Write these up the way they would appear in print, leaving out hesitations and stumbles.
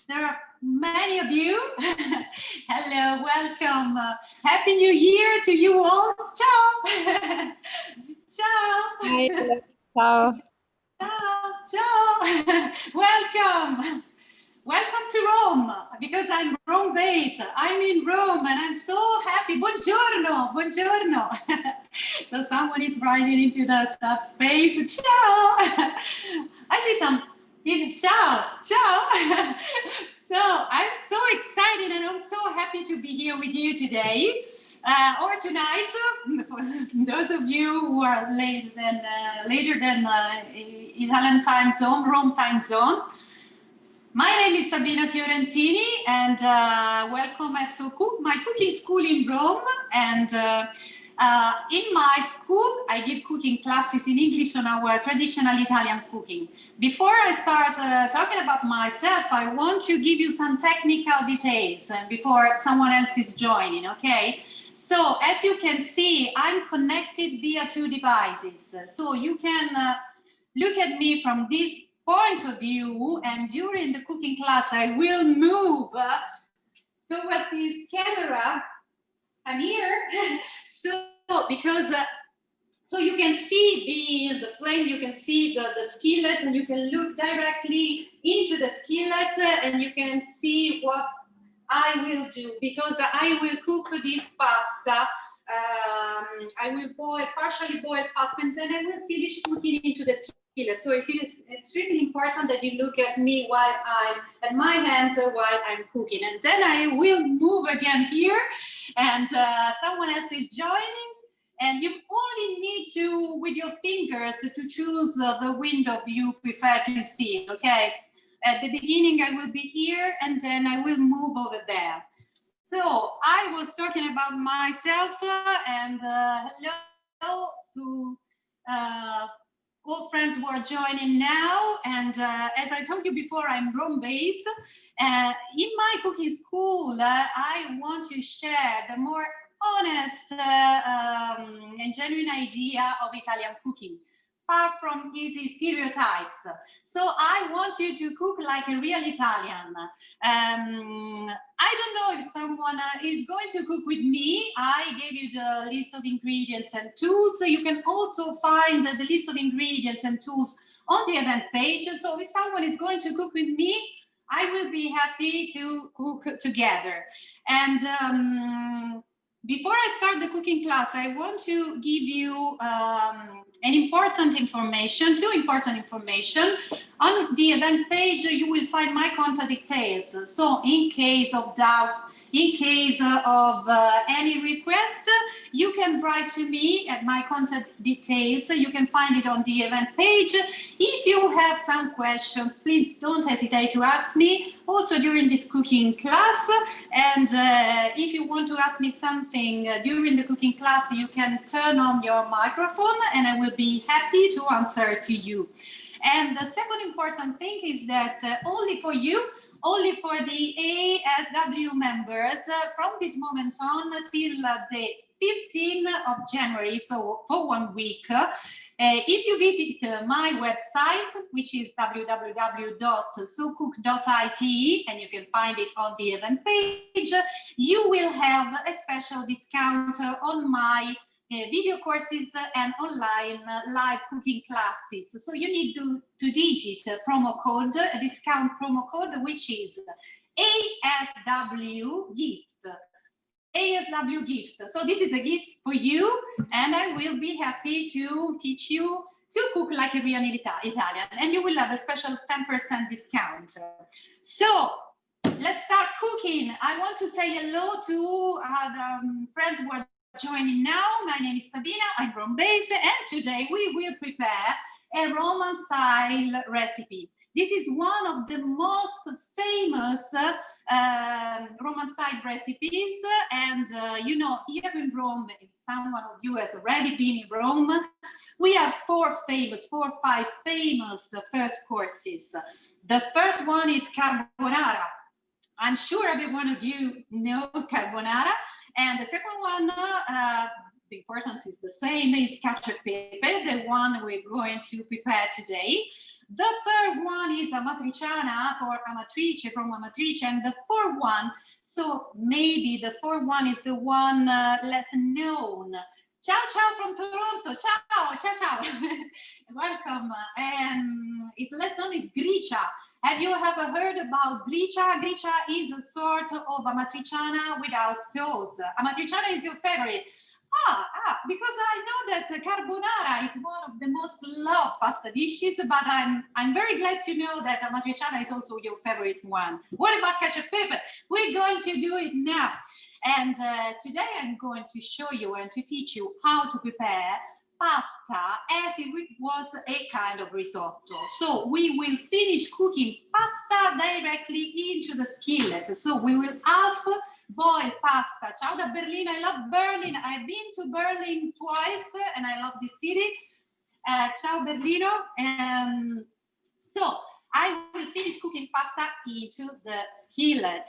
There are many of you. Hello, welcome. Happy New Year to you all. Ciao. Ciao. Hi, ciao. Ciao. Ciao. Welcome. Welcome to Rome, because I'm Rome-based. I'm in Rome, and I'm so happy. Buongiorno, buongiorno. So someone is writing into the chat space. Ciao. I see some. Ciao, ciao. So I'm so excited, and I'm so happy to be here with you today or tonight. For those of you who are later than Italian time zone, Rome time zone. My name is Sabina Fiorentini, and welcome at my cooking school in Rome. And in my school, I give cooking classes in English on our traditional Italian cooking. Before I start talking about myself, I want to give you some technical details before someone else is joining, okay? So as you can see, I'm connected via two devices. So you can look at me from this point of view, and during the cooking class I will move towards this camera. I'm here. So because so you can see the flames, you can see the skillet, and you can look directly into the skillet, and you can see what I will do, because I will cook this pasta. I will partially boil pasta, and then I will finish cooking into the skillet. So it's really important that you look at me while I'm at my hands while I'm cooking, and then I will move again here, and someone else is joining. And you only need to, with your fingers, to choose the window you prefer to see, okay? At the beginning, I will be here, and then I will move over there. So I was talking about myself, and hello to all friends who are joining now. And as I told you before, I'm Rome-based. In my cooking school, I want to share the more honest and genuine idea of Italian cooking, far from easy stereotypes. So I want you to cook like a real Italian. I don't know if someone is going to cook with me. I gave you the list of ingredients and tools. So you can also find the list of ingredients and tools on the event page. So if someone is going to cook with me, I will be happy to cook together. And before I start the cooking class, I want to give you two important information. On the event page, you will find my contact details. So in case of doubt, in case of any request, you can write to me at my contact details. You can find it on the event page. If you have some questions, please don't hesitate to ask me also during this cooking class. And if you want to ask me something during the cooking class, you can turn on your microphone, and I will be happy to answer to you. And the second important thing is that only for you, only for the ASW members, from this moment on till the 15th of January, so for 1 week, if you visit my website, which is www.socook.it, and you can find it on the event page, you will have a special discount on my video courses and online live cooking classes. So you need to digit a promo code, a discount promo code, which is ASW Gift. ASW Gift. So this is a gift for you, and I will be happy to teach you to cook like a real Italian, and you will have a special 10% discount. So let's start cooking. I want to say hello to the friends who are joining now. My name is Sabina, I'm Rome-based, and today we will prepare a Roman-style recipe. This is one of the most famous Roman-style recipes, and you know, here in Rome, if someone of you has already been in Rome, we have four or five famous first courses. The first one is carbonara. I'm sure every one of you know carbonara. And the second one, the importance is the same, is cacio e pepe, the one we're going to prepare today. The third one is amatriciana for amatrice, from amatrice, and the fourth one, so maybe the fourth one is the one less known. Ciao, ciao from Toronto. Ciao, ciao, ciao. Welcome. It's less known is gricia. Have you ever heard about gricia? Gricia is a sort of amatriciana without sauce. Amatriciana is your favorite. Because I know that carbonara is one of the most loved pasta dishes, but I'm very glad to know that amatriciana is also your favorite one. What about cacio e pepe? We're going to do it now. And today I'm going to show you and to teach you how to prepare pasta as if it was a kind of risotto. So we will finish cooking pasta directly into the skillet. So we will half boil pasta. Ciao da Berlin. I love Berlin. I've been to Berlin twice and I love the city. Ciao Berlino. So I will finish cooking pasta into the skillet.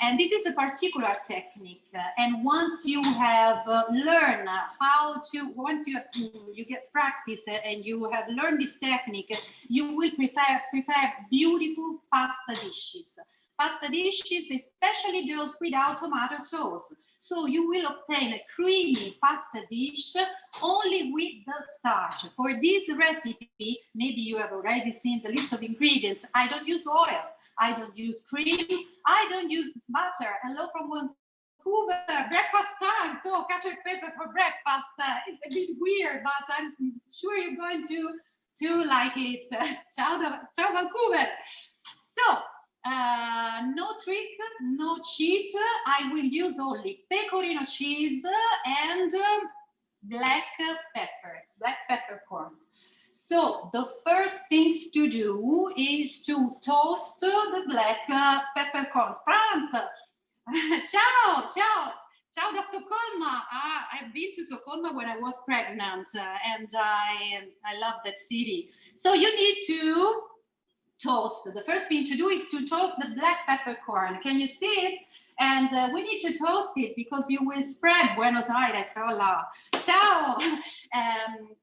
And this is a particular technique. And once you have learned how to, once you get practice and you have learned this technique, you will prepare beautiful pasta dishes. Pasta dishes, especially those without tomato sauce. So you will obtain a creamy pasta dish only with the starch. For this recipe, maybe you have already seen the list of ingredients. I don't use oil, I don't use cream, I don't use butter. Hello from Vancouver, breakfast time. So cacio e pepe for breakfast. It's a bit weird, but I'm sure you're going to like it. Ciao Vancouver. So, no trick, no cheat. I will use only pecorino cheese and black peppercorns. So the first things to do is to toast the black peppercorns. Franz, ciao, ciao. Ciao da Stoccolma. I've been to Stoccolma when I was pregnant and I love that city. So you need to toast. The first thing to do is to toast the black peppercorn. Can you see it? And we need to toast it because you will spread Buenos Aires. Hola. Ciao.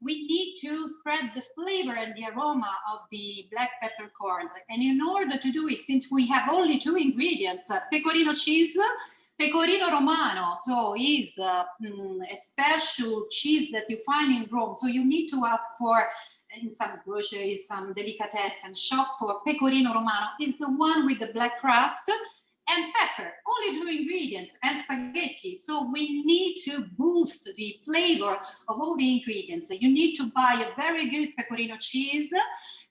We need to spread the flavor and the aroma of the black peppercorns. And in order to do it, since we have only two ingredients, pecorino cheese, pecorino romano, so is a special cheese that you find in Rome. So you need to ask for in some groceries, some delicatessen shop for pecorino romano. It's the one with the black crust and pepper, only two ingredients, and spaghetti. So we need to boost the flavor of all the ingredients. You need to buy a very good pecorino cheese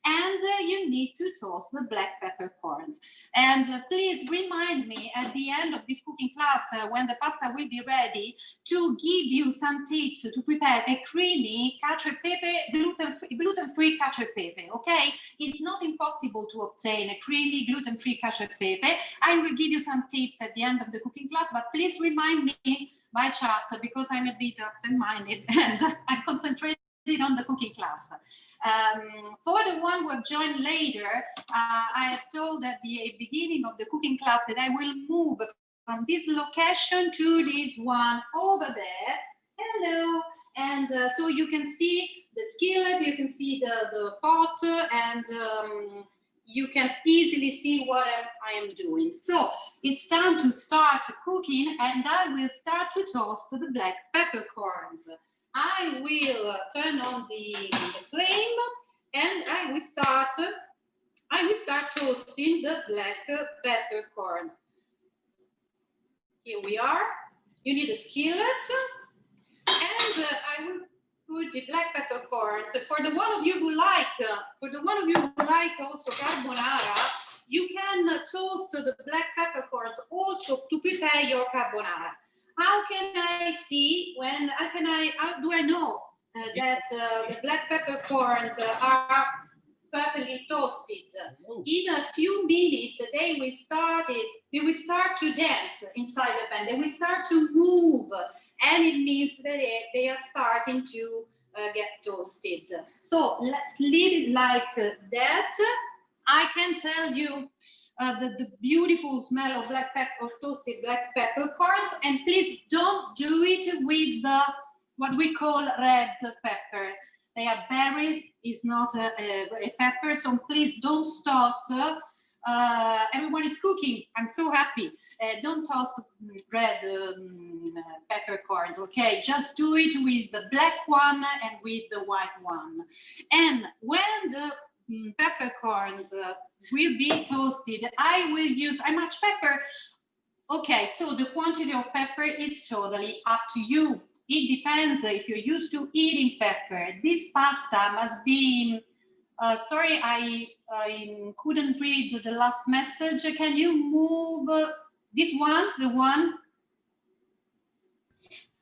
and you need to toast the black peppercorns. And please remind me at the end of this cooking class, when the pasta will be ready, to give you some tips to prepare a creamy cacio e pepe, gluten-free cacio e pepe, okay? It's not impossible to obtain a creamy gluten-free cacio e pepe. I will give you some tips at the end of the cooking class, but please remind me by chat because I'm a bit absent-minded and I'm concentrated on the cooking class. For the one who have joined later, I have told at the beginning of the cooking class that I will move from this location to this one over there. Hello. And so you can see the skillet, you can see the pot, and you can easily see what I am doing. So it's time to start cooking, and I will start to toast the black peppercorns. I will turn on the flame and I will start toasting the black peppercorns. Here we are. You need a skillet and I will put the black peppercorns. For the one of you who like also carbonara, you can toast the black peppercorns also to prepare your carbonara. How can I see how do I know that the black peppercorns are perfectly toasted? In a few minutes, they will start to dance inside the pan. They will start to move, and it means that they are starting to get toasted. So let's leave it like that. I can tell you the beautiful smell of toasted black peppercorns, and please don't do it with the what we call red pepper. They are berries, it's not a pepper, so please don't start. Everyone is cooking, I'm so happy. Don't toast red peppercorns, okay? Just do it with the black one and with the white one. And when the peppercorns will be toasted, I will use, how much pepper? Okay, so the quantity of pepper is totally up to you. It depends if you're used to eating pepper. This pasta must be, sorry, I couldn't read the last message. Can you move this one, the one?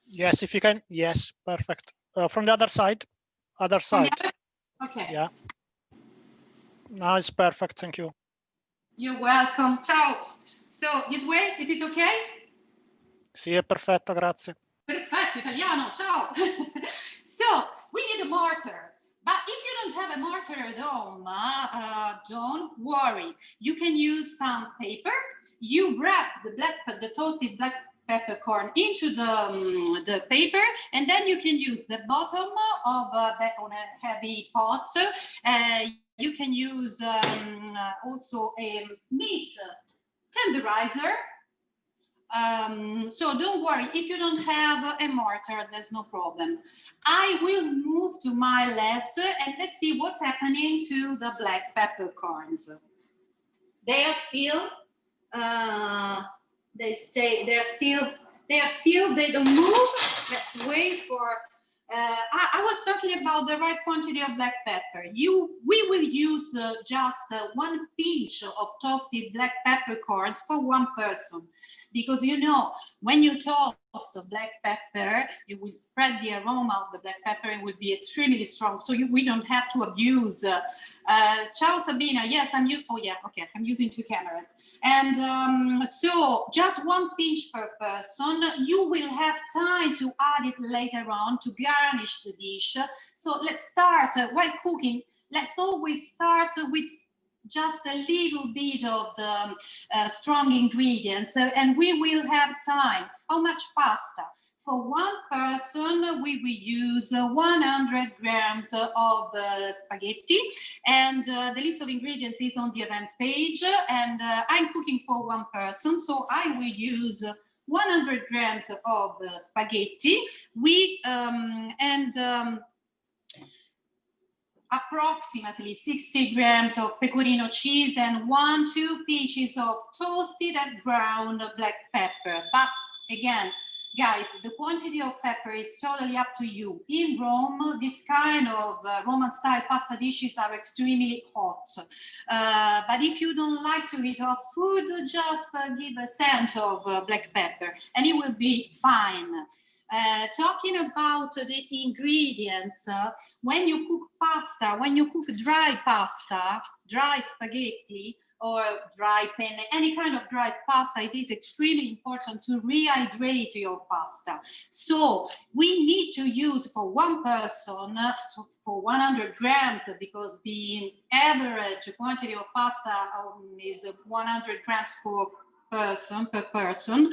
Yes, if you can. Yes, perfect. From the other side. Other side. Okay. Yeah. Now it's perfect. Thank you. You're welcome. Ciao. So this way, is it okay? Sì, è perfetto, grazie. Perfetto, italiano, ciao. So we need a mortar. But if you don't have a mortar at home, don't worry. You can use some paper. You wrap the toasted black peppercorn into the paper, and then you can use the bottom of on a heavy pot. You can use also a meat tenderizer. So don't worry, if you don't have a mortar, there's no problem. I will move to my left and let's see what's happening to the black peppercorns. They are still, they don't move. Let's wait for, I was talking about the right quantity of black pepper. We will use just 1 pinch of toasted black peppercorns for 1 person. Because you know, when you toast black pepper, you will spread the aroma of the black pepper and will be extremely strong. So we don't have to abuse. Ciao Sabina, yes, I'm using 2 cameras. And so just 1 pinch per person. You will have time to add it later on to garnish the dish. So let's start while cooking. Let's always start with just a little bit of the strong ingredients, and we will have time. How much pasta? For 1 person, we will use 100 grams of spaghetti, and the list of ingredients is on the event page, and I'm cooking for 1 person, so I will use 100 grams of spaghetti. Approximately 60 grams of pecorino cheese and 1-2 pinches of toasted and ground black pepper. But again, guys, the quantity of pepper is totally up to you. In Rome, this kind of Roman-style pasta dishes are extremely hot. But if you don't like to eat hot food, just give a scent of black pepper and it will be fine. Talking about the ingredients, when you cook pasta, when you cook dry pasta, dry spaghetti, or dry penne, any kind of dry pasta, it is extremely important to rehydrate your pasta. So we need to use for 1 person, for 100 grams, because the average quantity of pasta is 100 grams per person.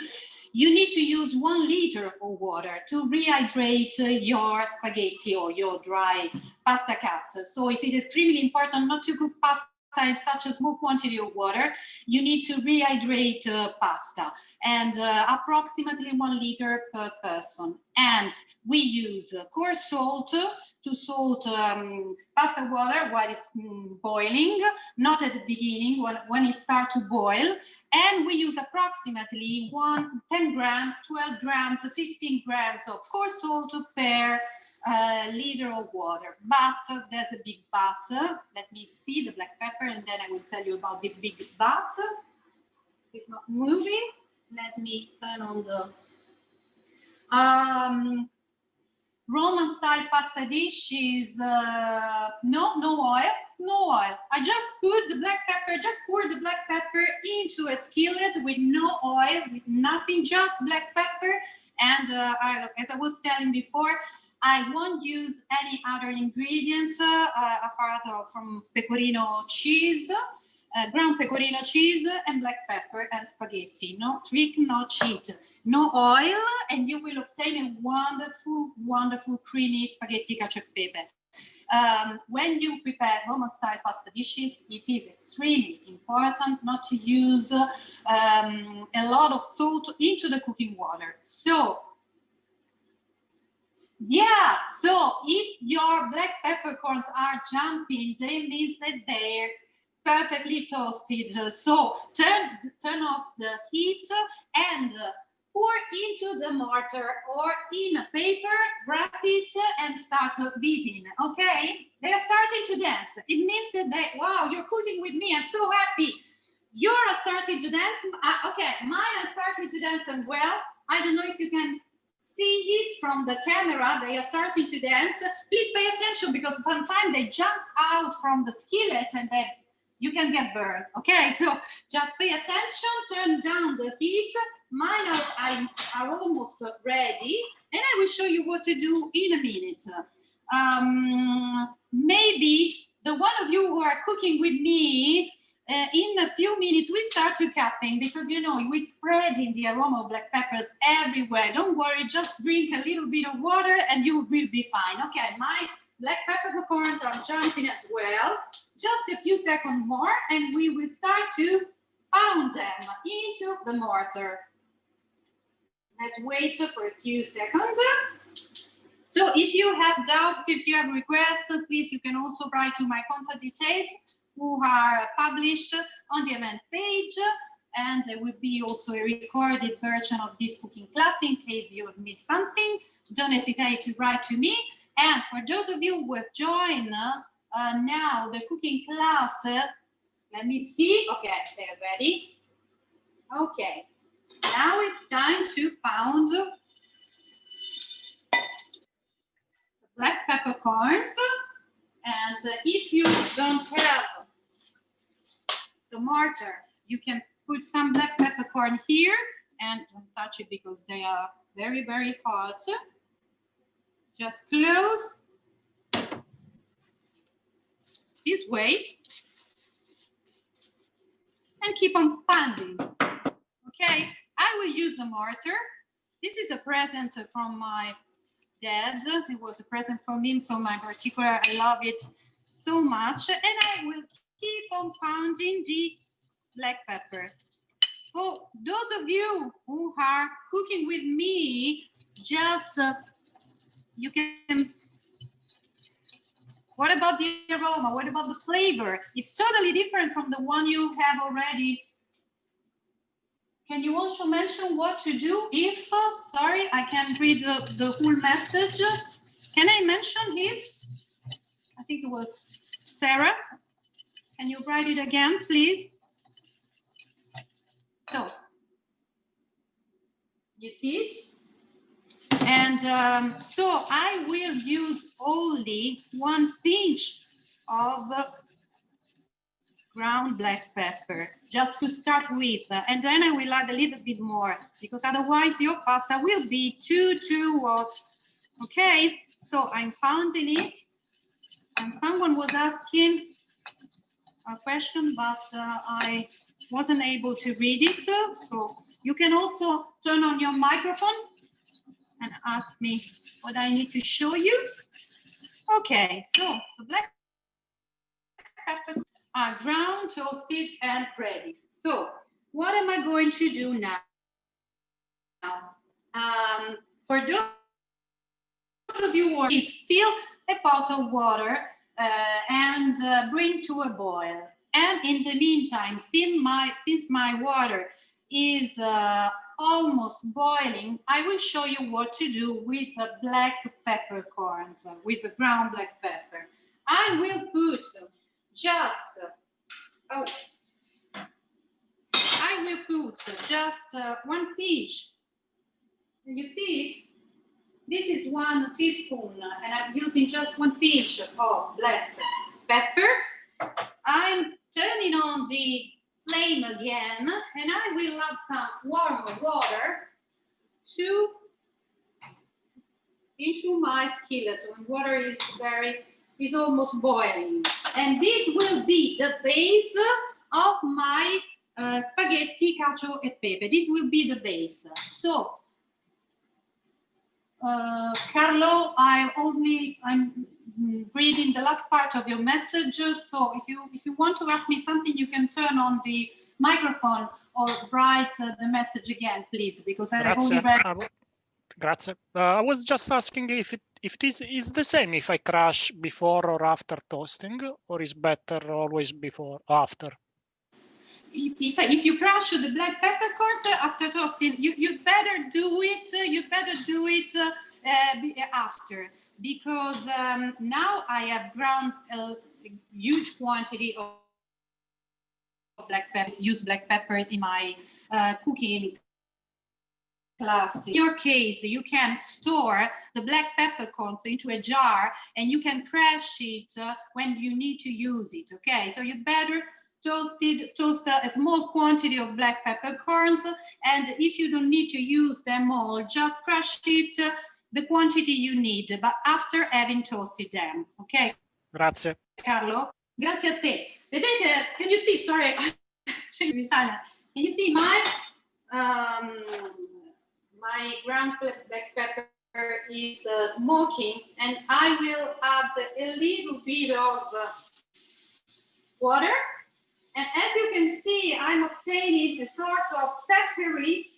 You need to use 1 liter of water to rehydrate your spaghetti or your dry pasta cuts. So it is extremely important not to cook pasta in such a small quantity of water. You need to rehydrate pasta, and approximately 1 liter per person. And we use coarse salt to salt pasta water while it's boiling, not at the beginning, when it starts to boil. And we use approximately 10 grams, 12 grams, 15 grams of coarse salt per liter of water. But there's a big but. Let me see the black pepper and then I will tell you about this big but. It's not moving. Let me turn on the Roman-style pasta dish is no oil. I just put the black pepper, just pour the black pepper into a skillet with no oil, with nothing, just black pepper. And as I was telling before, I won't use any other ingredients apart from pecorino cheese. ground pecorino cheese and black pepper and spaghetti. No trick, no cheat, no oil, and you will obtain a wonderful, wonderful creamy spaghetti cacio e pepe. When you prepare Roman-style pasta dishes, it is extremely important not to use a lot of salt into the cooking water. So, yeah, so if your black peppercorns are jumping, they mean that they're perfectly toasted. So turn off the heat and pour into the mortar or in a paper, wrap it and start beating, okay? They're starting to dance. It means that wow, you're cooking with me, I'm so happy. You're starting to dance. Okay, mine are starting to dance as well. I don't know if you can see it from the camera. They are starting to dance. Please pay attention because sometimes they jump out from the skillet and then you can get burned. Okay, so just pay attention, turn down the heat. Mine are almost ready, and I will show you what to do in a minute. Maybe the one of you who are cooking with me, in a few minutes we start to cutting because you know we're spreading the aroma of black peppers everywhere. Don't worry, just drink a little bit of water and you will be fine. Okay, my black peppercorns are jumping as well. Just a few seconds more and we will start to pound them into the mortar. Let's wait for a few seconds. So if you have doubts, if you have requests, please, you can also write to my contact details who are published on the event page. And there will be also a recorded version of this cooking class in case you have missed something. Don't hesitate to write to me. And for those of you who have joined now the cooking class, let me see. Okay, they're ready. Okay, now it's time to pound the black peppercorns. And if you don't have the mortar, you can put some black peppercorn here and don't touch it because they are very, very hot. Just close this way and keep on pounding. Okay, I will use the mortar. This is a present from my dad. It was a present from him, so my particular, I love it so much. And I will keep on pounding the black pepper. For those of you who are cooking with me, just you can. What about the aroma? What about the flavor? It's totally different from the one you have already. Can you also mention what to do if, sorry, I can't read the whole message. Can I mention if? I think it was Sarah. Can you write it again, please? So, you see it? And so I will use only 1 pinch of ground black pepper, just to start with, and then I will add a little bit more, because otherwise your pasta will be too hot. Okay, so I'm pounding it, and someone was asking a question, but I wasn't able to read it, so you can also turn on your microphone and ask me what I need to show you. Okay, so the black peppers are ground, toasted, and ready. So what am I going to do now? For those of you who are, please fill a pot of water and bring to a boil. And in the meantime, since my water is almost boiling, I will show you what to do with the black peppercorns, with the ground black pepper. I will put just, I will put just 1 pinch. You see it? This is 1 teaspoon, and I'm using just 1 pinch of black pepper. I'm turning on the flame again, and I will add some warm water into my skillet when water is almost boiling. And this will be the base of my spaghetti cacio e pepe. This will be the base. So, Carlo, I'm reading the last part of your message. So if you want to ask me something, you can turn on the microphone or write the message again, please, because I have only read. Grazie. I was just asking if this is the same if I crush before or after toasting, or is better always before after? If you crush the black peppercorns after toasting, you better do it. After, because now I have ground a huge quantity of black pepper. Use black pepper in my cooking class. In your case, you can store the black peppercorns into a jar and you can crush it when you need to use it. Okay, so you better toast a small quantity of black peppercorns, and if you don't need to use them all, just crush it the quantity you need, but after having toasted them. Okay. Grazie. Carlo, grazie a te. Vedete? Can you see? Sorry, can you see my my ground black pepper is smoking, and I will add a little bit of water. And as you can see, I'm obtaining a sort of peppery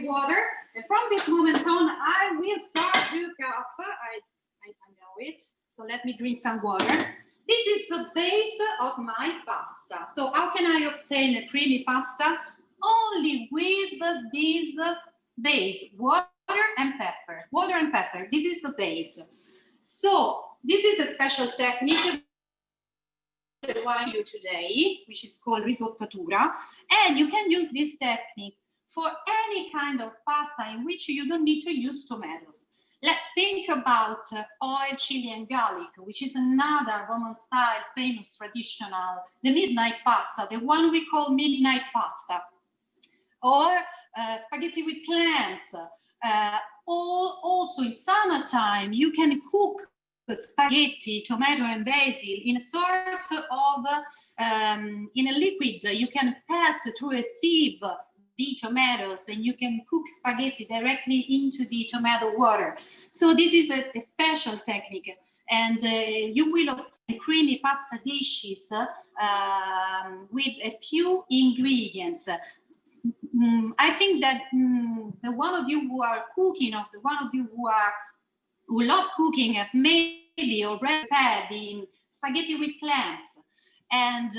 water. And from this moment on, I will start to cup. I know it. So let me drink some water. This is the base of my pasta. So how can I obtain a creamy pasta? Only with this base, water and pepper. Water and pepper. This is the base. So this is a special technique that I do today, which is called risottatura, and you can use this technique for any kind of pasta in which you don't need to use tomatoes. Let's think about oil, chili, and garlic, which is another Roman-style famous traditional, the midnight pasta, the one we call midnight pasta, or spaghetti with clams. Also in summertime, you can cook spaghetti, tomato, and basil in a sort of, in a liquid. You can pass through a sieve the tomatoes, and you can cook spaghetti directly into the tomato water. So this is a special technique, and you will obtain creamy pasta dishes with a few ingredients. I think that the one of you who are cooking, or the one of you who love cooking, have maybe already had in spaghetti with clams. And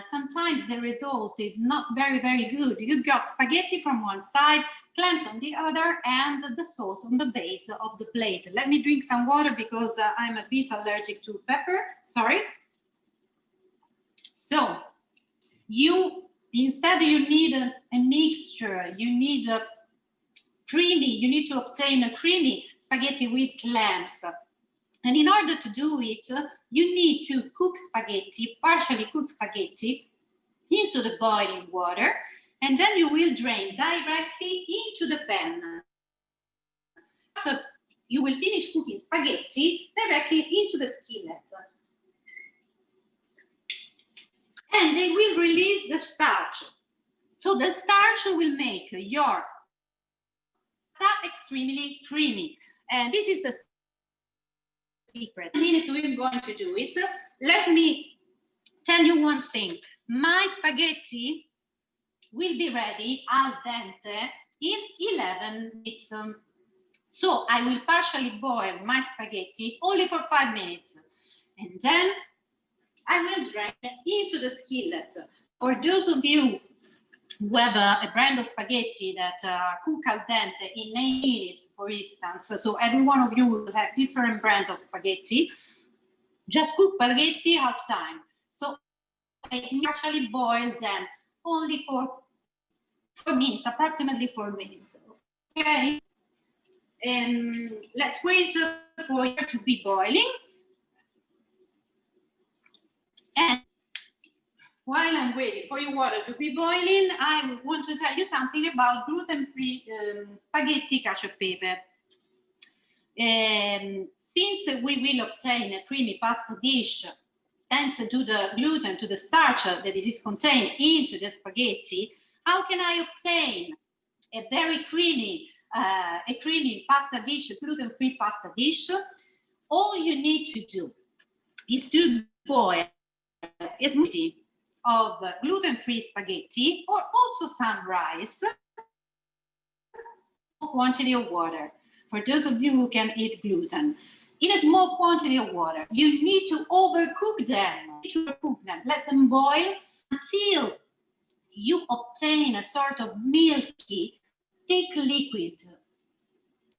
sometimes the result is not very, very good. You got spaghetti from one side, clams on the other, and the sauce on the base of the plate. Let me drink some water because I'm a bit allergic to pepper. Sorry. So instead you need a mixture. You need you need to obtain a creamy spaghetti with clams. And in order to do it, you need to cook spaghetti, partially cook spaghetti, into the boiling water, and then you will drain directly into the pan. After you will finish cooking spaghetti directly into the skillet. And they will release the starch. So the starch will make your pasta extremely creamy. And this is the secret. In minutes we're going to do it. Let me tell you one thing. My spaghetti will be ready al dente in 11 minutes. So I will partially boil my spaghetti only for 5 minutes. And then I will drain into the skillet. For those of you who have a brand of spaghetti that cook al dente in 9 minutes, for instance, so every one of you will have different brands of spaghetti, just cook spaghetti half time. So I actually boil them only for 4 minutes, approximately 4 minutes. Okay, and let's wait for it to be boiling. And while I'm waiting for your water to be boiling, I want to tell you something about gluten-free spaghetti cacio e pepe. Since we will obtain a creamy pasta dish thanks to the gluten, to the starch that is contained into the spaghetti, how can I obtain a very creamy pasta dish, gluten-free pasta dish? All you need to do is to boil a smoothie of gluten-free spaghetti, or also some rice, quantity of water. For those of you who can eat gluten, in a small quantity of water, you need to overcook them. Let them boil until you obtain a sort of milky, thick liquid.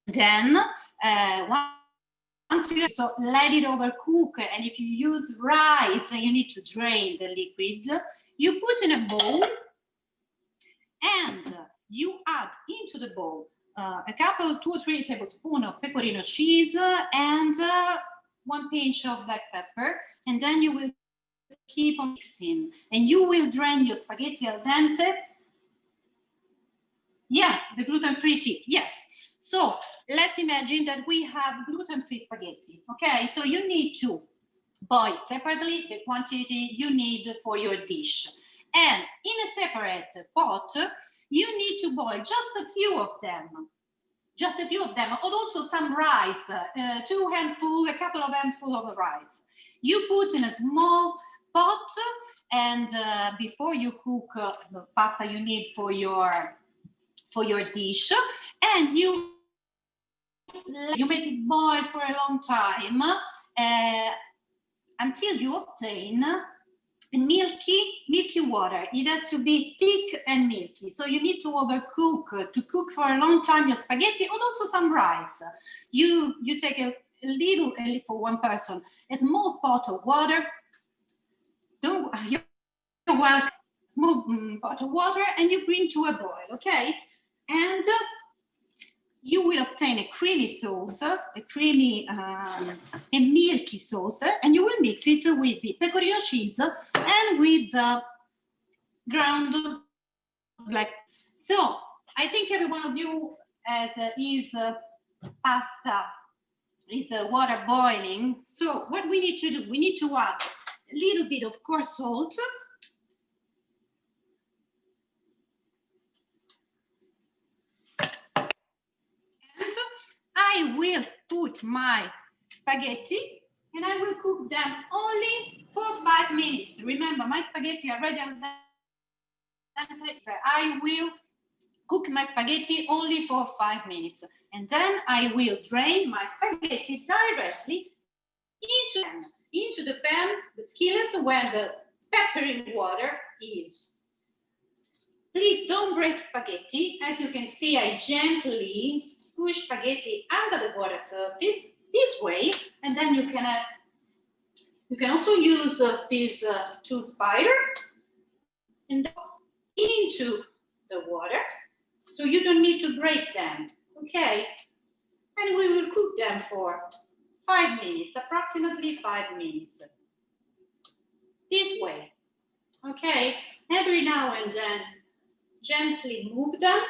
Then, once you let it overcook, and if you use rice, you need to drain the liquid. You put in a bowl, and you add into the bowl a couple, 2 or 3 tablespoons of pecorino cheese and 1 pinch of black pepper, and then you will keep on mixing, and you will drain your spaghetti al dente. Yeah, the gluten-free tip, yes. So let's imagine that we have gluten-free spaghetti, okay? So you need to boil separately the quantity you need for your dish. And in a separate pot, you need to boil just a few of them, and also some rice, 2 handfuls, a couple of handfuls of rice. You put in a small pot, and before you cook the pasta you need for your dish, and you make it boil for a long time until you obtain a milky water. It has to be thick and milky. So you need to overcook, to cook for a long time your spaghetti, and also some rice. You take a little, for one person, a small pot of water. Small pot of water, and you bring to a boil, okay? And you will obtain a creamy sauce, a milky sauce, and you will mix it with the pecorino cheese and with the ground black. So I think every one of you has his pasta, is water boiling. So what we need to do, we need to add a little bit of coarse salt, I will put my spaghetti, and I will cook them only for 5 minutes. Remember, my spaghetti are ready. I will cook my spaghetti only for 5 minutes, and then I will drain my spaghetti directly into the pan, the skillet, where the peppering water is. Please don't break spaghetti. As you can see, I gently push spaghetti under the water surface this way, and then you can also use this tool spider and into the water, so you don't need to break them, okay? And we will cook them for 5 minutes, approximately 5 minutes. This way, okay? Every now and then, gently move them.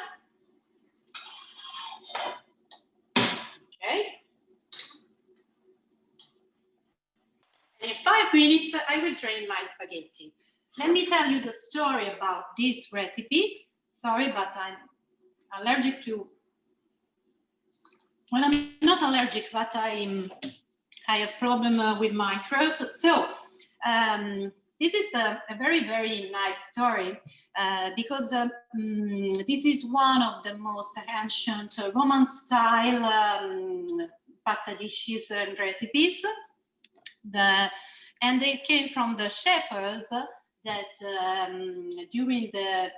Okay. And in 5 minutes, I will drain my spaghetti. Let me tell you the story about this recipe. Sorry, but I'm allergic to, well, I'm not allergic, but I have problem with my throat. So this is a very, very nice story because this is one of the most ancient Roman-style pasta dishes and recipes. And they came from the shepherds that during the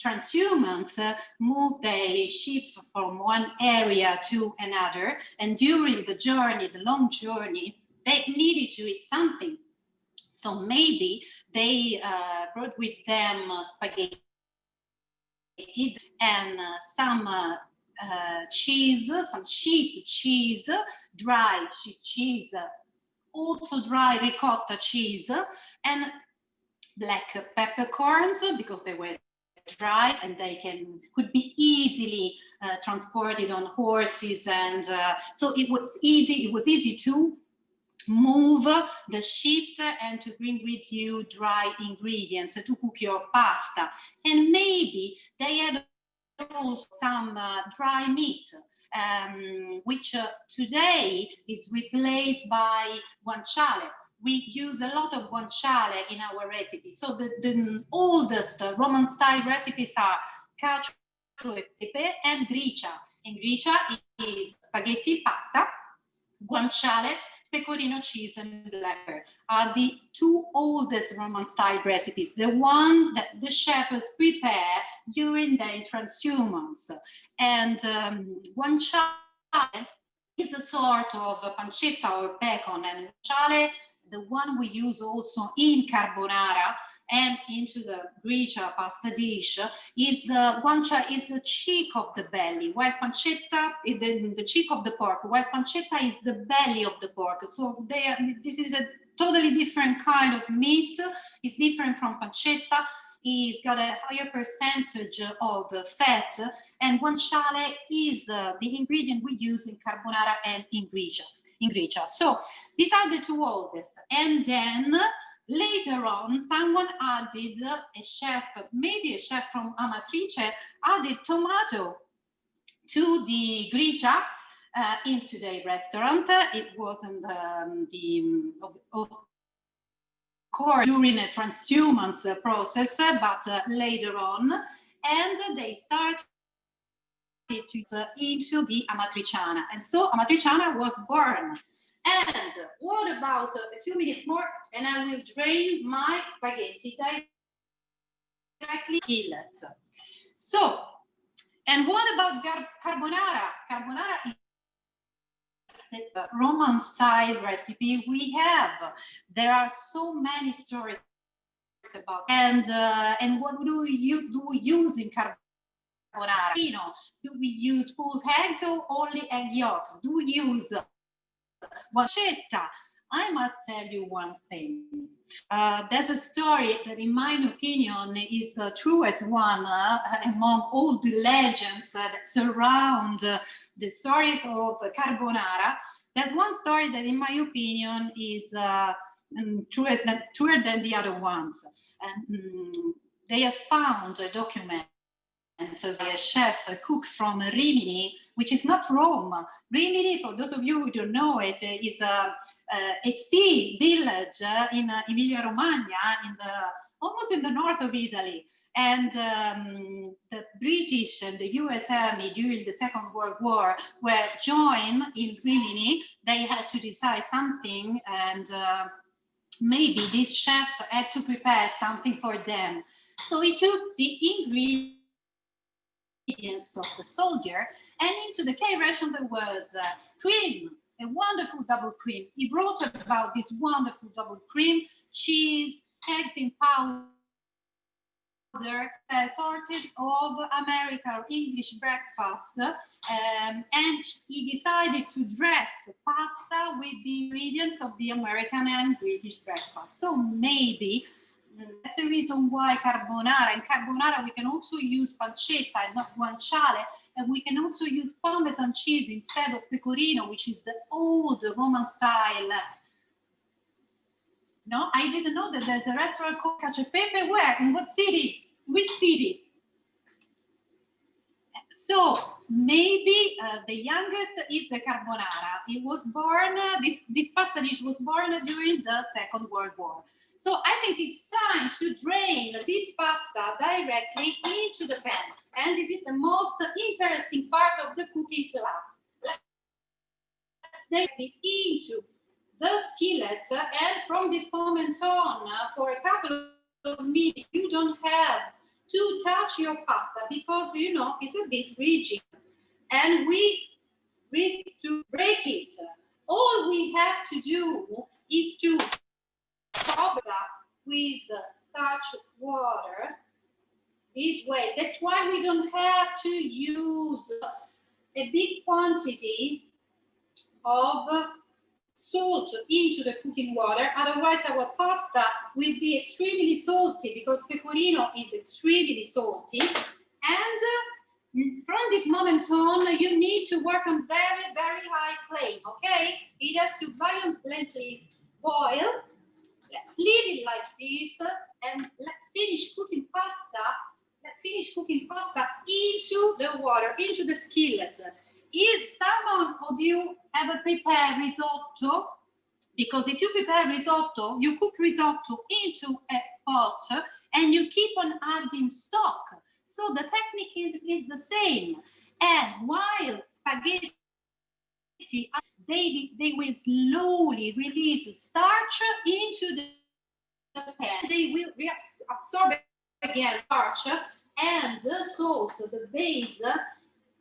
transhumance moved their sheep from one area to another, and during the journey, the long journey, they needed to eat something. So maybe they brought with them spaghetti and some cheese, some sheep cheese, dry sheep cheese, also dry ricotta cheese, and black peppercorns, because they were dry and they could be easily transported on horses, and so it was easy to move the ships and to bring with you dry ingredients to cook your pasta. And maybe they had also some dry meat, which today is replaced by guanciale. We use a lot of guanciale in our recipes. So the oldest Roman-style recipes are cacio e pepe and gricia. And gricia is spaghetti pasta, guanciale, pecorino cheese, and black pepper are the two oldest Roman-style recipes, the one that the shepherds prepare during their transhumance. And guanciale is a sort of a pancetta or bacon, and guanciale, the one we use also in carbonara and into the gricia pasta dish, is the guancia is the cheek of the belly, while pancetta is the cheek of the pork, while pancetta is the belly of the pork. So this is a totally different kind of meat. It's different from pancetta. It's got a higher percentage of fat, and guanciale is the ingredient we use in carbonara and in gricia. So these are the two oldest. And then later on, someone added, maybe a chef from Amatrice, added tomato to the gricia in today's restaurant. It wasn't of course during a transhumance process, but later on, and they started into the Amatriciana, and so Amatriciana was born. And what about a few minutes more, and I will drain my spaghetti directly skillet. So, and what about carbonara? Carbonara is the Roman-style recipe we have. There are so many stories about, and what do we use in carbonara? Do we use pulled eggs or only egg yolks? Do we use pancetta? I must tell you one thing. There's a story that, in my opinion, is the truest one among all the legends that surround the stories of carbonara. There's one story that, in my opinion, is truer than the other ones. They have found a document of a chef, a cook from Rimini, which is not Rome. Rimini, for those of you who don't know it, is a sea village in Emilia-Romagna, almost in the north of Italy. And the British and the US Army during the Second World War were joined in Rimini. They had to decide something, and maybe this chef had to prepare something for them. So he took the ingredients of the soldier, and into the K ration there was cream, a wonderful double cream. He wrote about this wonderful double cream, cheese, eggs in powder, sorted of American or English breakfast, and he decided to dress pasta with the ingredients of the American and British breakfast. So maybe that's the reason why carbonara. In carbonara, we can also use pancetta and not guanciale, and we can also use Parmesan cheese instead of pecorino, which is the old Roman style. No, I didn't know that there's a restaurant called Cacio e Pepe. Where? In what city? Which city? So maybe the youngest is the carbonara. It was born, this pasta dish was born during the Second World War. So I think it's time to drain this pasta directly into the pan. And this is the most interesting part of the cooking class. Let's directly into the skillet, and from this moment on, for a couple of minutes, you don't have to touch your pasta because, you know, it's a bit rigid. And we risk to break it. All we have to do is to top it up with starch water this way. That's why we don't have to use a big quantity of salt into the cooking water, otherwise our pasta will be extremely salty because pecorino is extremely salty. And from this moment on, you need to work on very, very high flame, okay? It has to violently boil. Let's leave it like this, and let's finish cooking pasta. Let's finish cooking pasta into the water, into the skillet. Is someone of you ever prepared risotto? Because if you prepare risotto, you cook risotto into a pot and you keep on adding stock. So the technique is the same. And while spaghetti, they will slowly release starch into the pan. They will absorb again starch and the sauce, the base,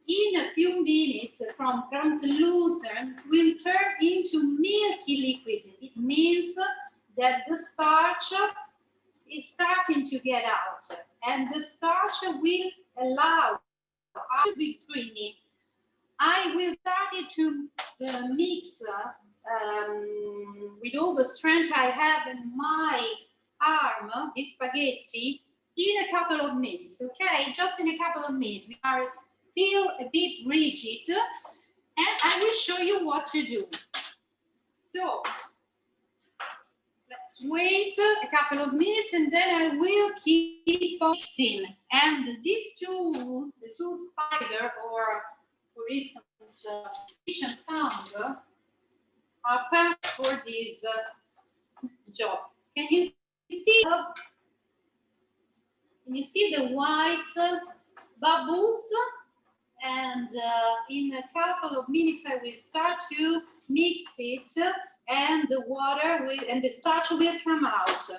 in a few minutes from translucent will turn into milky liquid. It means that the starch is starting to get out, and the starch will allow us to be creamy. I will start to mix with all the strength I have in my arm, the spaghetti, in a couple of minutes, okay? Just in a couple of minutes. We are still a bit rigid, and I will show you what to do. So, let's wait a couple of minutes, and then I will keep on mixing. And this tool, the tool spider, or for instance, kitchen thumb, are perfect for this job. Can you see? Can you see the white bubbles? And in a couple of minutes, I will start to mix it, and the water will, and the starch will come out.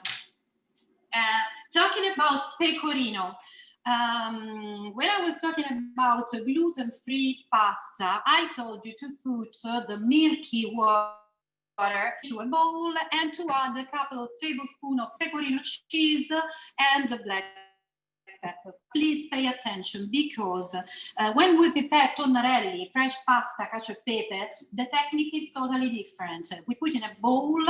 Talking about pecorino. When I was talking about gluten-free pasta, I told you to put the milky water into a bowl and to add a couple of tablespoons of pecorino cheese and black pepper. Please pay attention, because when we prepare tonnarelli, fresh pasta, cacio e pepe, the technique is totally different. We put in a bowl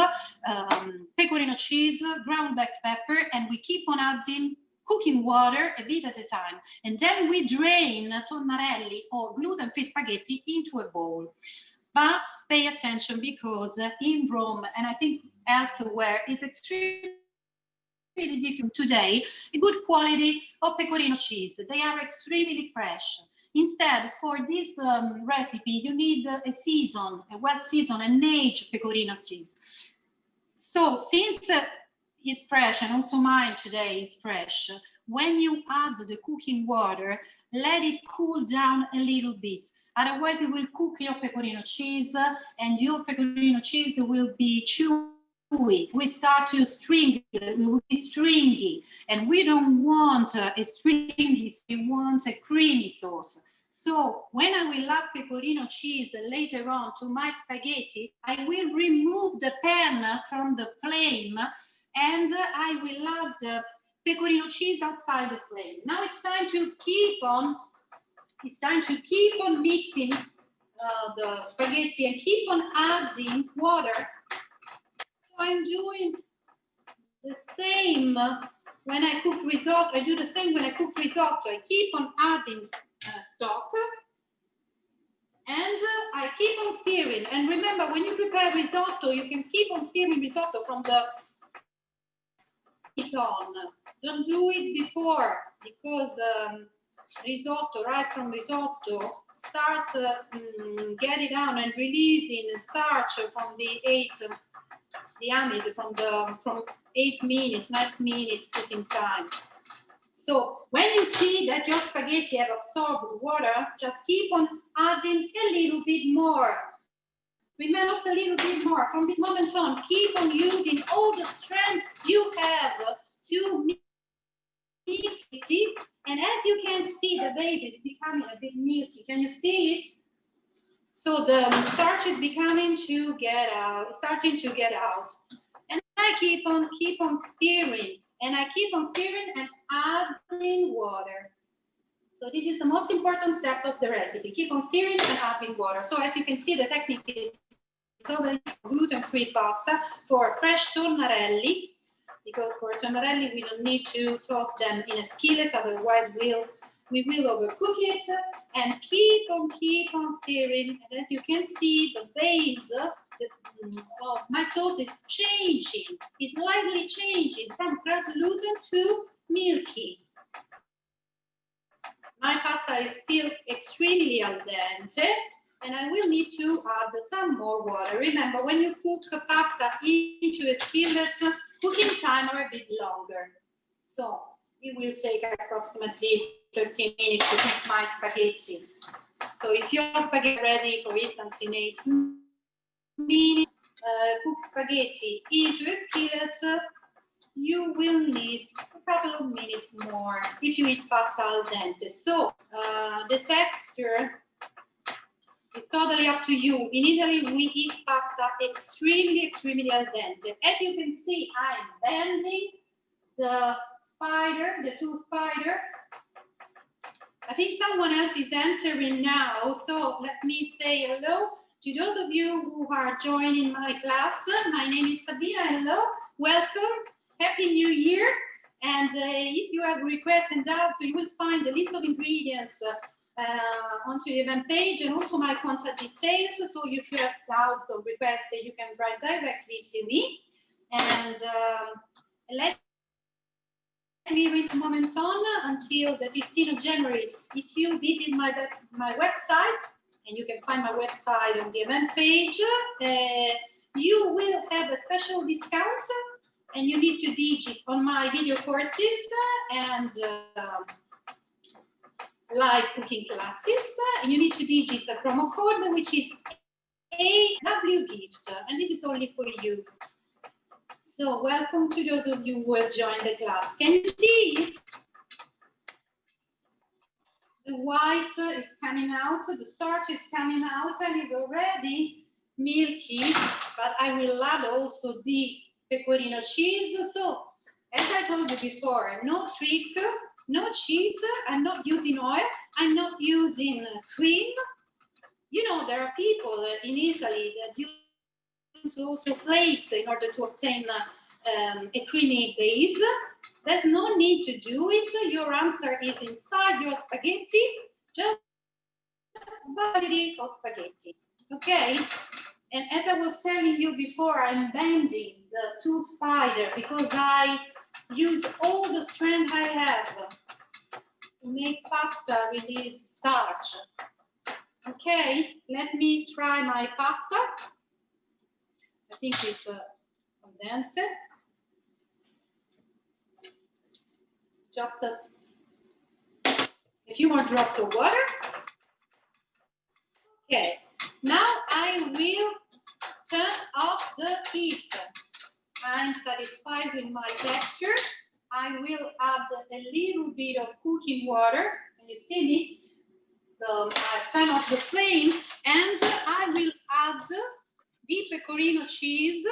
pecorino cheese, ground black pepper, and we keep on adding cooking water a bit at a time. And then we drain tonnarelli or gluten-free spaghetti into a bowl. But pay attention, because in Rome, and I think elsewhere, it's extremely different today, a good quality of pecorino cheese. They are extremely fresh. Instead, for this recipe, you need a well-seasoned and aged pecorino cheese. So since it's fresh, and also mine today is fresh, when you add the cooking water, let it cool down a little bit. Otherwise, it will cook your pecorino cheese, and your pecorino cheese will be chewy. We start to string, we will be stringy, and we don't want a stringy, we want a creamy sauce. So when I will add pecorino cheese later on to my spaghetti, I will remove the pan from the flame, and I will add pecorino cheese outside the flame. Now it's time to keep on mixing the spaghetti and keep on adding water. I'm doing the same when I cook risotto. I do the same when I cook risotto. I keep on adding stock, and I keep on stirring. And remember, when you prepare risotto, you can keep on stirring risotto from the it's on. Don't do it before, because risotto, rice from risotto, starts getting down and releasing starch from the amide from 8 minutes, 9 minutes cooking time. So when you see that your spaghetti have absorbed water, just keep on adding a little bit more. Remember, just a little bit more. From this moment on, keep on using all the strength you have to mix it. And as you can see, the base is becoming a bit milky. Can you see it? So the starch is starting to get out. And I keep on stirring, and I keep on stirring and adding water. So this is the most important step of the recipe. Keep on stirring and adding water. So as you can see, the technique is totally gluten-free pasta for fresh tornarelli, because for tornarelli we don't need to toast them in a skillet, otherwise we will overcook it. And keep on stirring. And as you can see, the base of my sauce is changing, is slightly changing from translucent to milky. My pasta is still extremely al dente, and I will need to add some more water. Remember, when you cook pasta into a skillet, cooking time are a bit longer. So it will take approximately 13 minutes to cook my spaghetti. So if your spaghetti ready, for instance, in 8 minutes, cook spaghetti into a skillet, you will need a couple of minutes more if you eat pasta al dente. So the texture is totally up to you. In Italy, we eat pasta extremely al dente. As you can see, I'm bending the tool spider. I think someone else is entering now, so let me say hello to those of you who are joining my class. My name is Sabina. Hello, welcome. Happy New Year. And if you have requests and doubts, you will find a list of ingredients onto the event page and also my contact details. So if you have doubts or requests, you can write directly to me. And let me read from moment on until the 15th of January. If you visit my website, and you can find my website on the event page, you will have a special discount, and you need to digit on my video courses and live cooking classes, and you need to digit the promo code, which is ASW gift, and this is only for you. So welcome to those of you who have joined the class. Can you see it? The white is coming out, the starch is coming out, and is already milky, but I will add also the pecorino cheese. So, as I told you before, no trick, no cheat. I'm not using oil, I'm not using cream. You know, there are people in Italy that use also flakes in order to obtain a creamy base. There's no need to do it. Your answer is inside your spaghetti. Just quality of spaghetti. Okay? And as I was telling you before, I'm bending the tool spider because I use all the strength I have to make pasta release starch. Okay, let me try my pasta. I think it's al dente. Just a few more drops of water. Okay, now I will turn off the heat. I'm satisfied with my texture. I will add a little bit of cooking water. Can you see me? I turn off the flame, and I will add the pecorino cheese.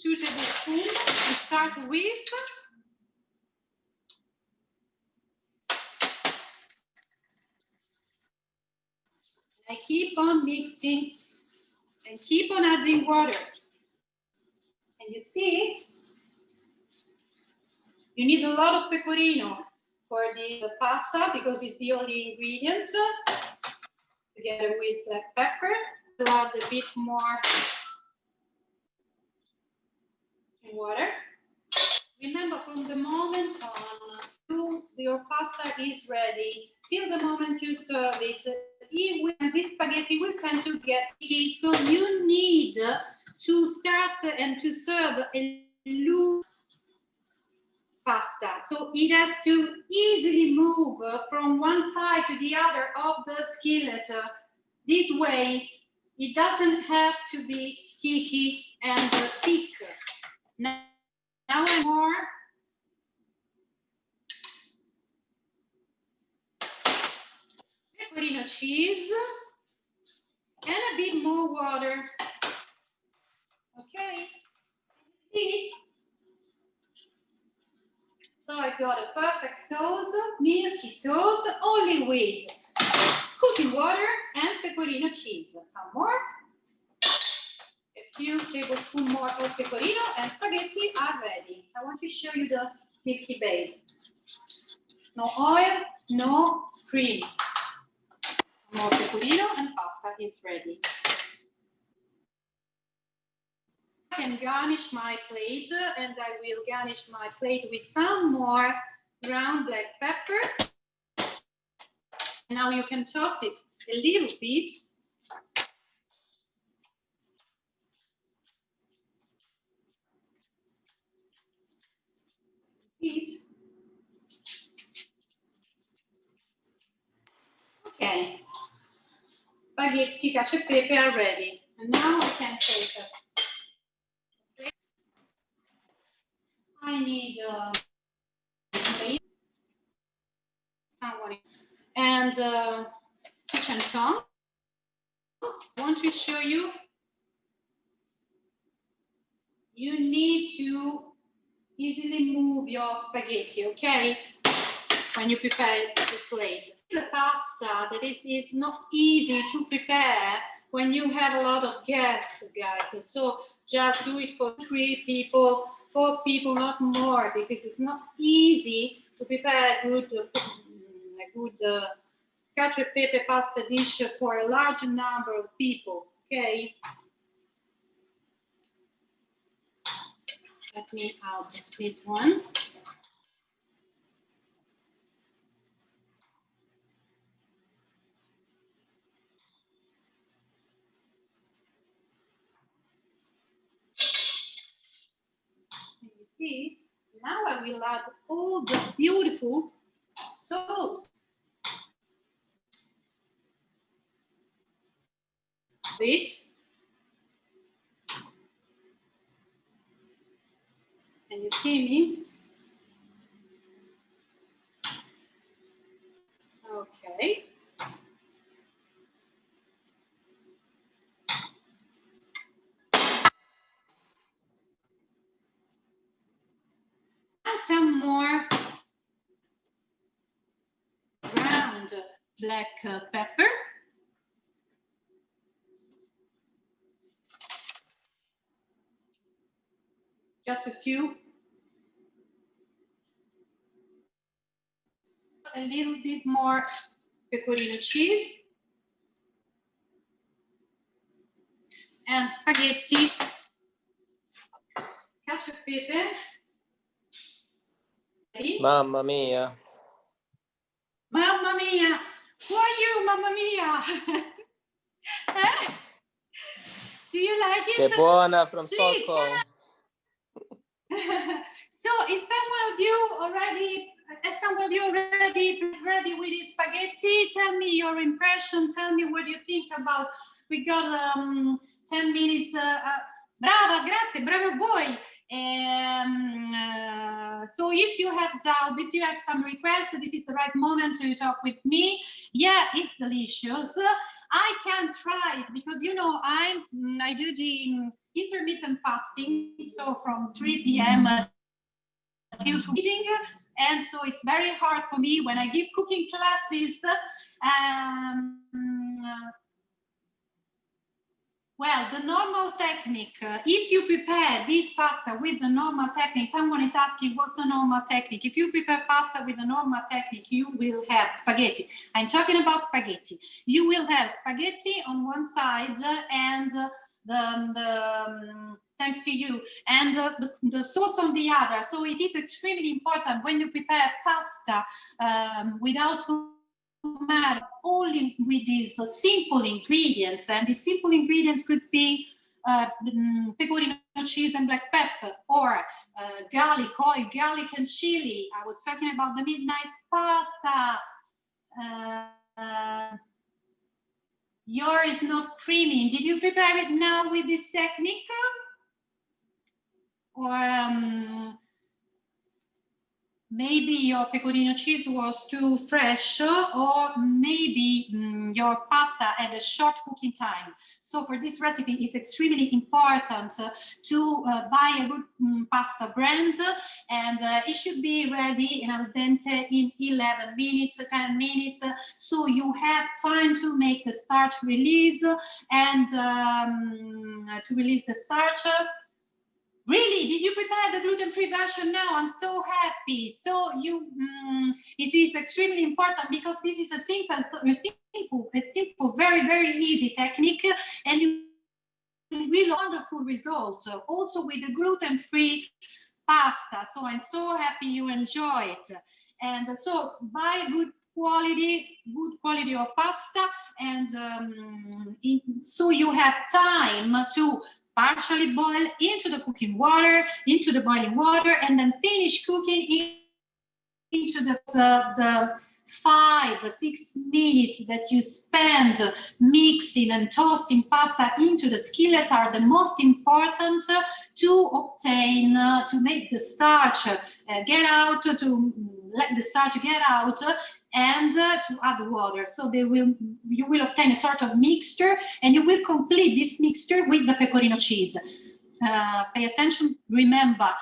2 tablespoons to start with. I keep on mixing and keep on adding water. And you see it? You need a lot of pecorino for the pasta because it's the only ingredients, together with black pepper. I'll add a bit more water. Remember, from the moment on, your pasta is ready till the moment you serve it. This spaghetti will tend to get sticky, so you need to start and to serve a loose pasta. So it has to easily move from one side to the other of the skillet. This way, it doesn't have to be sticky and thick. Now I'm more pecorino cheese and a bit more water. Okay, see? So I got a perfect sauce, milky sauce, only with cooking water and pecorino pecorino cheese. Some more. A few tablespoons more of pecorino and spaghetti are ready. I want to show you the milky base. No oil, no cream. More pecorino and pasta is ready. I can garnish my plate, and I will garnish my plate with some more ground black pepper. Now you can toss it a little bit. See it? Okay. Spaghetti, cacio e pepe are ready. And now I can take it. I need someone and kitchen tongs. I want to show you. You need to easily move your spaghetti, okay? When you prepare the plate. The pasta that is not easy to prepare when you have a lot of guests, guys. So just do it for 3 people, 4 people, not more, because it's not easy to prepare a good cacio e pepe pasta dish for a large number of people, okay? Let me add this one. You see it? Now I will add all the beautiful sauce. Bit. Can you see me? Okay. Add some more ground black pepper. Just a few. A little bit more pecorino cheese. And spaghetti. Cacio e pepe. Mamma mia. Mamma mia! Who are you, mamma mia? Do you like it? Che buona from Please, Stockholm. So is someone of you already ready with his spaghetti? Tell me your impression. Tell me what you think about. We got 10 minutes. Brava, grazie, bravo voi. So if you have doubt, if you have some requests, this is the right moment to talk with me. Yeah, it's delicious. I can try it because, you know, I do the intermittent fasting, so from 3 p.m. till 2 eating, and so it's very hard for me when I give cooking classes. Well, the normal technique, if you prepare this pasta with the normal technique, someone is asking what's the normal technique. If you prepare pasta with the normal technique, you will have spaghetti. I'm talking about spaghetti. You will have spaghetti on one side and thanks to you, and the sauce on the other. So it is extremely important when you prepare pasta without only with these simple ingredients, and the simple ingredients could be pecorino cheese and black pepper, or garlic oil, garlic and chili. I was talking about the midnight pasta. Yours is not creamy. Did you prepare it now with this technique? Or maybe your pecorino cheese was too fresh, or maybe your pasta had a short cooking time. So for this recipe, it's extremely important to buy a good pasta brand, and it should be ready in al dente in 11 minutes, 10 minutes, so you have time to make the starch release and to release the starch. Really? Did you prepare the gluten-free version now? I'm so happy. So it is extremely important because this is a simple, very, very easy technique, and you will wonderful results. Also with the gluten-free pasta. So I'm so happy you enjoy it. And so buy good quality of pasta, and so you have time to partially boil into the cooking water, into the boiling water, and then finish cooking into the 5-6 minutes that you spend mixing and tossing pasta into the skillet are the most important to obtain, to make the starch get out, to let the starch get out, and to add water. So you will obtain a sort of mixture, and you will complete this mixture with the pecorino cheese. Pay attention, remember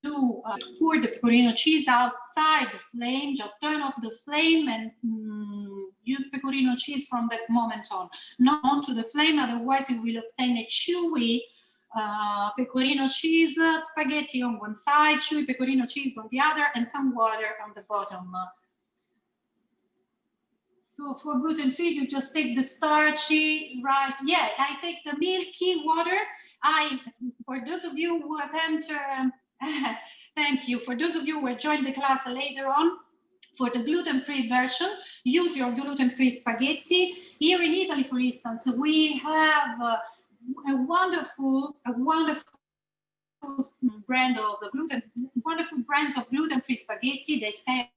to pour the pecorino cheese outside the flame. Just turn off the flame and use pecorino cheese from that moment on, not onto the flame, otherwise you will obtain a chewy pecorino cheese spaghetti on one side, chewy pecorino cheese on the other, and some water on the bottom. So for gluten-free, you just take the starchy rice. Yeah, I take the milky water. For those of you who have entered, thank you. For those of you who will join the class later on, for the gluten-free version, use your gluten-free spaghetti. Here in Italy, for instance, we have a wonderful brand of wonderful brands of gluten-free spaghetti. They stay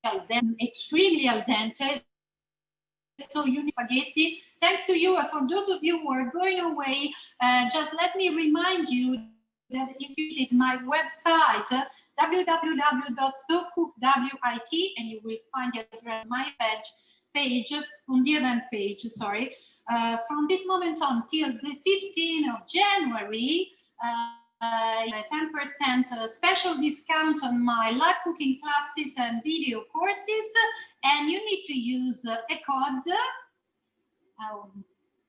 al dente, extremely al dente. So you need spaghetti. Thanks to you. For those of you who are going away, just let me remind you that if you visit my website, www.socookwit, and you will find it on my page, on the event page, sorry. From this moment on till the 15th of January, a 10% special discount on my live cooking classes and video courses, and you need to use a code.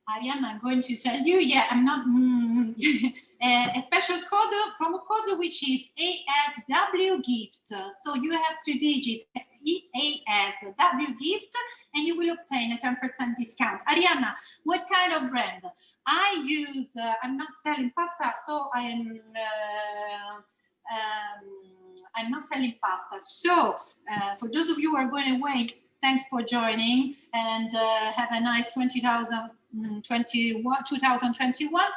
Arianna, I'm going to tell you, yeah, I'm not, a special code, promo code, which is ASW gift. So you have to digit ASW gift, and you will obtain a 10% discount. Arianna, what kind of brand? I use, I'm not selling pasta, so I'm not selling pasta. So for those of you who are going away, thanks for joining, and have a nice 2021.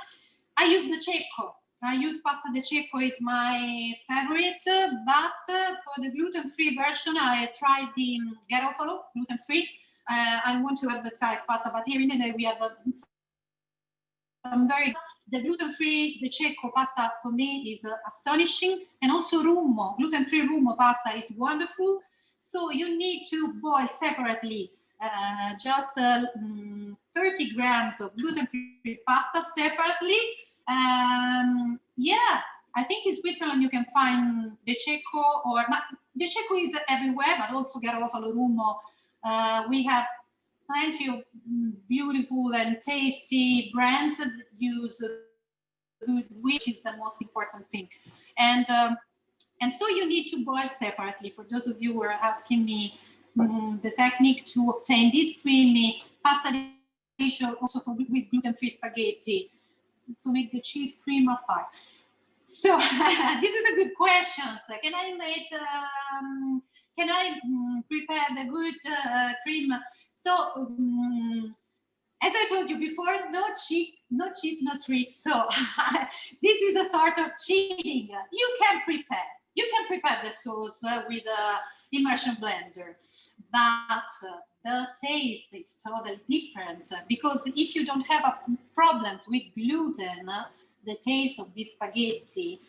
I use the Cecco. I use pasta de Cecco, is my favorite, but for the gluten-free version, I tried the Garofalo, gluten-free. I want to advertise pasta, but here in Italy we have some very, the gluten-free, the Cecco pasta for me is astonishing, and also Rummo, gluten-free Rummo pasta is wonderful. So you need to boil separately just 30 grams of gluten-free pasta separately. Yeah, I think in Switzerland you can find the Cecco, or the Cecco is everywhere, but also Garofalo, Rummo. We have plenty of beautiful and tasty brands that use good, which is the most important thing. And so you need to boil separately. For those of you who are asking me the technique to obtain this creamy pasta dish, also with gluten-free spaghetti, to make the cheese cream apart. So this is a good question. So can I prepare the good cream? So as I told you before, no cheat, no trick. So this is a sort of cheating. You can prepare the sauce with an immersion blender, but the taste is totally different, because if you don't have problems with gluten, the taste of this spaghetti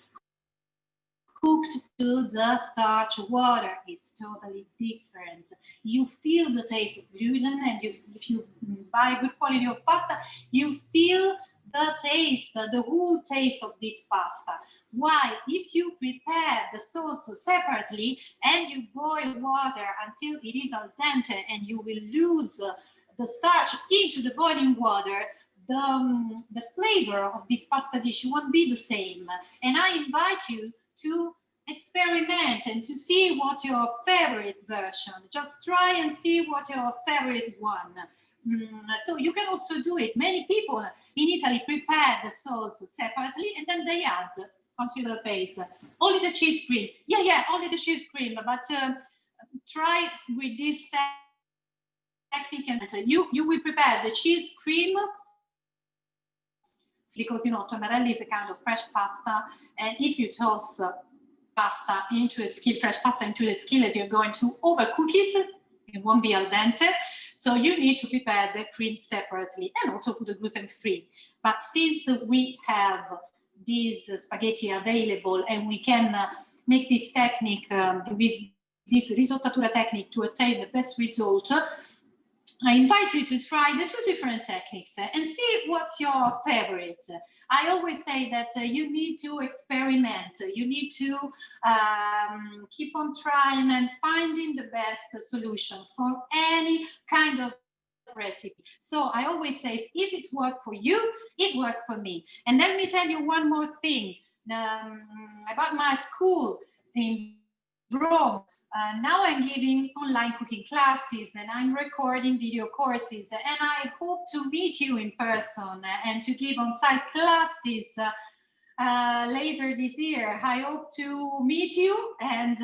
cooked cooked to the starch water. It's totally different. You feel the taste of gluten, and if you buy good quality of pasta, you feel the taste, the whole taste of this pasta. Why? If you prepare the sauce separately and you boil water until it is al dente and you will lose the starch into the boiling water, the flavor of this pasta dish won't be the same. And I invite you to experiment and to see what your favorite version. Just try and see what your favorite one. So you can also do it. Many people in Italy prepare the sauce separately and then they add onto the base only the cheese cream. Yeah, only the cheese cream. But try with this technique, and you will prepare the cheese cream, because tonarelli is a kind of fresh pasta, and if you toss pasta into a skillet, fresh pasta into a skillet, you're going to overcook it. It won't be al dente. So you need to prepare the cream separately, and also for the gluten-free. But since we have these spaghetti available and we can make this technique with this risottatura technique to attain the best result, I invite you to try the two different techniques and see what's your favorite. I always say that you need to experiment. You need to keep on trying and finding the best solution for any kind of recipe. So I always say, if it worked for you, it worked for me. And let me tell you one more thing about my school in Rome. Now I'm giving online cooking classes and I'm recording video courses, and I hope to meet you in person and to give on-site classes later this year. I hope to meet you, and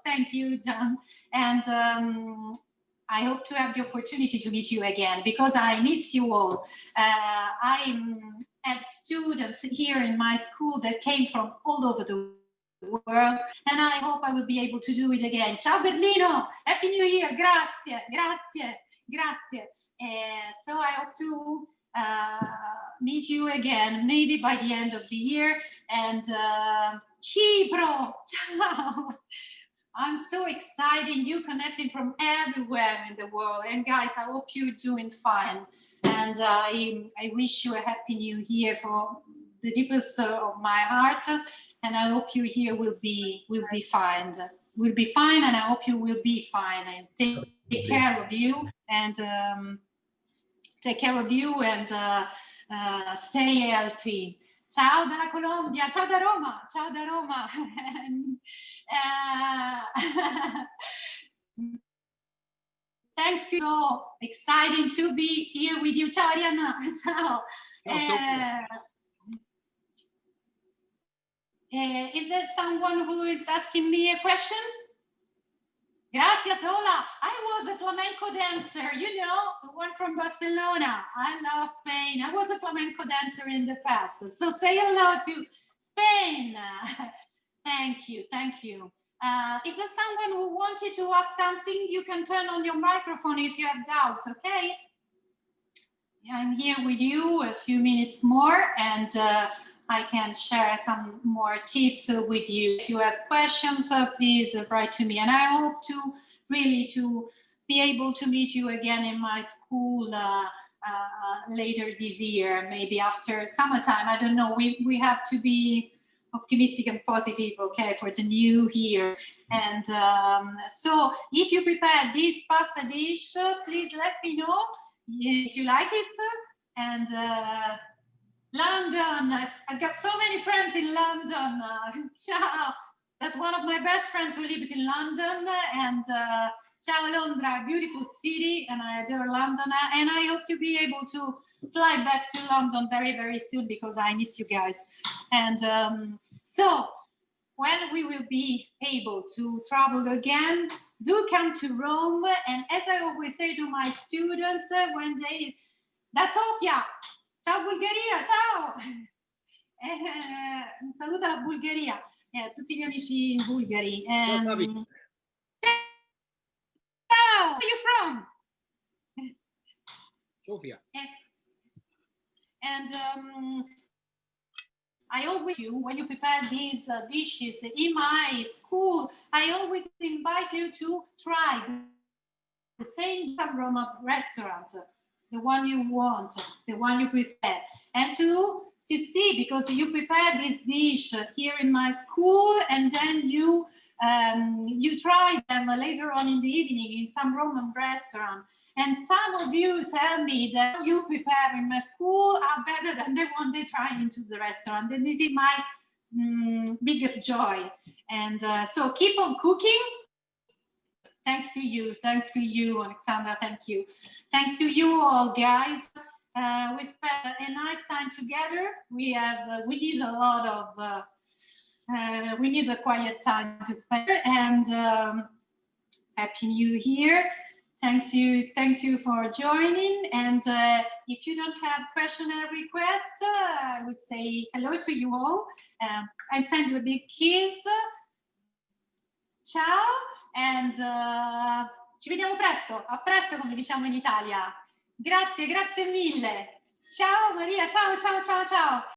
thank you, John. And I hope to have the opportunity to meet you again, because I miss you all. I had students here in my school that came from all over the world, and I hope I will be able to do it again. Ciao Berlino, Happy New Year, grazie. So I hope to meet you again, maybe by the end of the year. And Cipro, ciao. I'm so excited, you connecting from everywhere in the world. And guys, I hope you're doing fine. And I wish you a Happy New Year from the deepest of my heart. And I hope you here will be fine. Will be fine, and I hope you will be fine. And take care of you, and stay healthy. Ciao dalla Colombia, ciao da Roma, ciao da Roma. Thanks to so exciting to be here with you. Ciao Arianna, ciao. Is there someone who is asking me a question? Gracias, hola. I was a flamenco dancer, the one from Barcelona. I love Spain. I was a flamenco dancer in the past. So say hello to Spain. Thank you. Is there someone who wanted to ask something? You can turn on your microphone if you have doubts, okay? I'm here with you a few minutes more, and I can share some more tips with you. If you have questions, please write to me. And I hope to really to be able to meet you again in my school later this year, maybe after summertime. I don't know. We have to be optimistic and positive, okay, for the new year. And so if you prepare this pasta dish, please let me know if you like it. And London, I've got so many friends in London. Ciao. That's one of my best friends who lives in London. And ciao Londra, beautiful city, and I adore London. And I hope to be able to fly back to London very, very soon, because I miss you guys. And so when we will be able to travel again, do come to Rome. And as I always say to my students, when they, that's Sofia. Ciao Bulgaria, ciao! Un saluto alla Bulgaria, tutti gli amici bulgari. Ciao! Where are you from? Sofia. And I always, when you prepare these dishes in my school, I always invite you to try the same Roma restaurant, the one you want, the one you prefer, and to see, because you prepare this dish here in my school, and then you try them later on in the evening in some Roman restaurant. And some of you tell me that you prepare in my school are better than the one they try into the restaurant. And this is my biggest joy. And so keep on cooking. Thanks to you, Alexandra. Thank you. Thanks to you all, guys. We spent a nice time together. We need a lot of, we need a quiet time to spend. And Happy New Year. Thanks you for joining. And if you don't have question or request, I would say hello to you all. I send you a big kiss. Ciao. And ci vediamo presto, a presto come diciamo in Italia. Grazie mille. Ciao Maria, ciao.